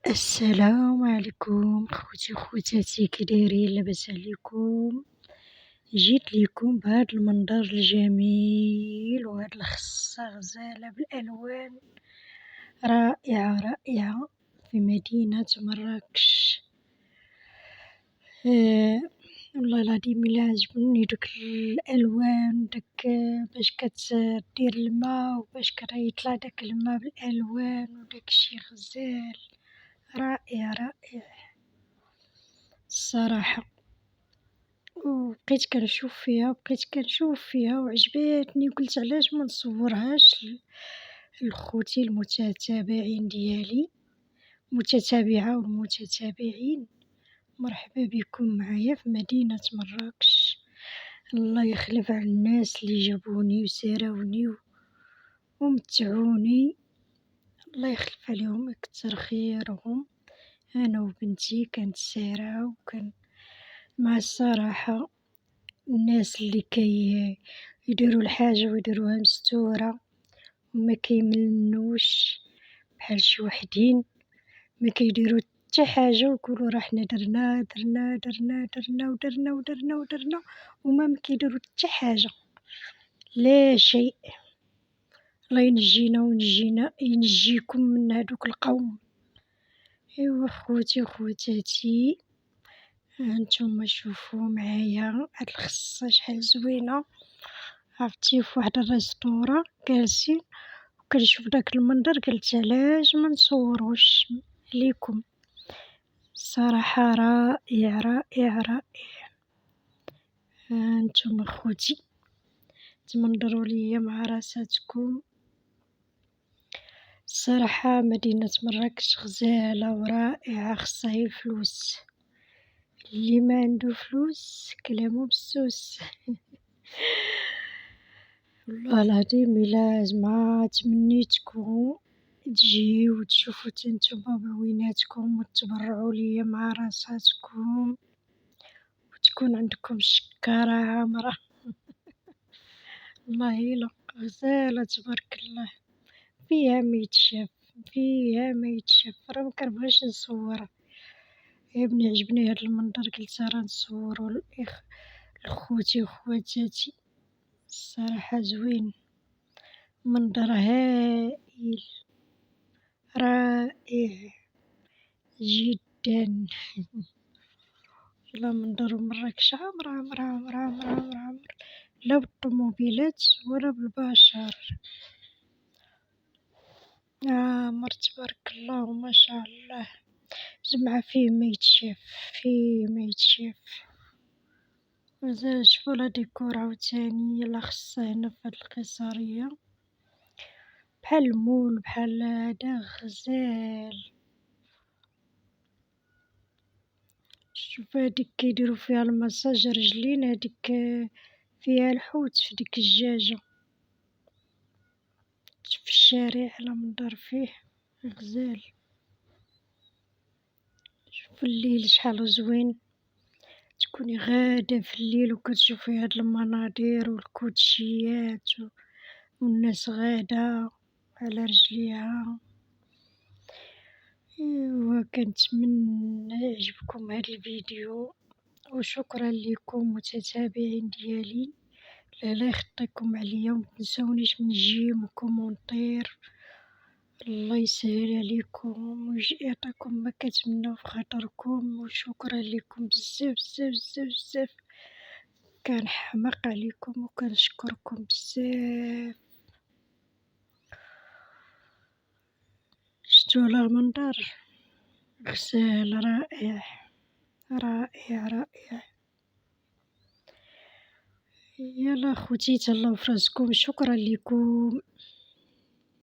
السلام عليكم خوتي وخواتاتي، كي دايرين؟ لاباس عليكم؟ جيت ليكم بهذا المنظر الجميل وهذه الخصة غزالة بالالوان، رائعة رائعة في مدينة مراكش. والله العظيم الا عجبني دوك الالوان، داك باش كتدير الماء وباش يطلع داك الماء بالالوان وداكشي غزال، رائع رائع الصراحة. وبقيت كنشوف فيها وعجباتني، وقلت علاش ما نصورهاش لخوتي المتتابعين ديالي، متتابعة والمتتابعين. مرحبا بكم معايا في مدينة مراكش. الله يخلف على الناس اللي جابوني وساراوني ومتعوني، الله يخلف عليهم يكتر خيرهم. انا وبنتي كانت سارة، وكان مع الصراحة الناس اللي يديروا الحاجة ويديروها مستورة وما كيملنوش بحال شي وحدين، ما كيديروا حتى حاجة ويقولوا راه حنا درنا درنا درنا درنا ودرنا ودرنا ودرنا، وما كيديروا حتى حاجة، لا شيء. الله ينجينا ينجيكم من هادوك القوم. ايوا خوتي وخواتاتي، هانتوما شوفوا معايا هاد الخصة شحال زوينة. عرفتي في واحد الريستورا جالسين وكنشوف داك المنظر، قلت علاش ما نصوروش ليكم. صراحة رائع رائع رائع. هانتوما خوتي تمنظروا ليا مع راساتكم. الصراحة مدينة مراكش غزالة ورائعة، خصها غير الفلوس. اللي ما عنده فلوس كلامه بالسوس. والله العظيم الا زعما تمنيتكم تجيو وتشوفوا نتوما بعويناتكم وتبرعوا ليا مع راساتكم، وتكون عندكم شكارة عامرة. والله إلا غزالة تبارك الله، فيها ما يتشاف. راه مكنبغيش نصورها، يا بني عجبني هاد المنظر، قلت راه نصورو لخوتي وخواتاتي. الصراحة زوين، منظر هائل رائع جدا. لا منظر مراكش عامرة عامرة عامرة عامرة عامرة عامرة، لا بالطوموبيلات ولا بالبشر. عامر تبارك الله وما شاء الله، جمعة فيه ما يتشاف. مازال شوفوا لا ديكور عاوتاني، يلا خصها هنا في هاد القيصرية، بحال المول بحال هدا غزال. شوف هاديك كيديرو فيها المساج رجلين، هاديك فيها الحوت في ديك الجاجة في الشارع على منظر فيه غزال. شوف الليل شحال زوين، تكوني غادة في الليل وكتشوفي هاد المناظر والكوتشيات والناس غادة على رجليها. ايوا كنتمنى يعجبكم هاد الفيديو، وشكرا لكم متتابعين ديالي. لا يخطيكم عليا، ومتنساونيش من جيم وكومونتير. الله يسهل عليكم ويعطيكم ما كتمناو في خاطركم، وشكرا لكم بزاف بزاف بزاف بزاف. كنحماق عليكم وكنشكركم بزاف. شتو على المنظر غزال رائع رائع رائع. يلا خوتي تهلاو فراسكم، شكرا لكم.